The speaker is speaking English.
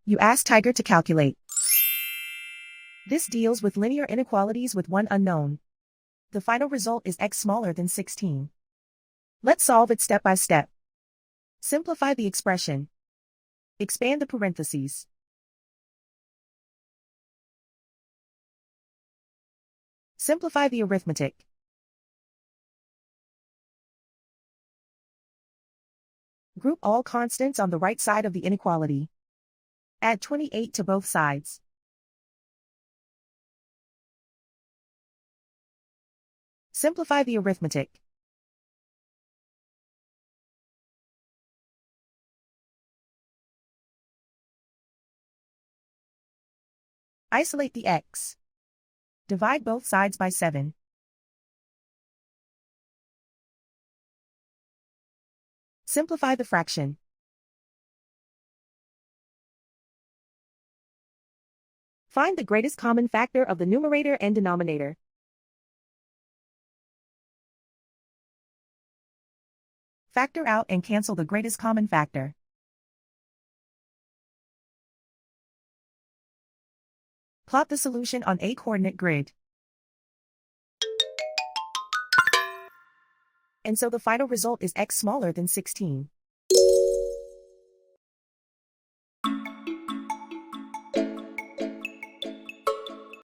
You ask Tiger to calculate. This deals with linear inequalities with one unknown. The final result is x smaller than 16. Let's solve it step by step. Simplify the expression. Expand the parentheses. Simplify the arithmetic. Group all constants on the right side of the inequality. Add 28 to both sides. Simplify the arithmetic. Isolate the x. Divide both sides by 7. Simplify the fraction. Find the greatest common factor of the numerator and denominator. Factor out and cancel the greatest common factor. Plot the solution on a coordinate grid. And so the final result is x smaller than 16.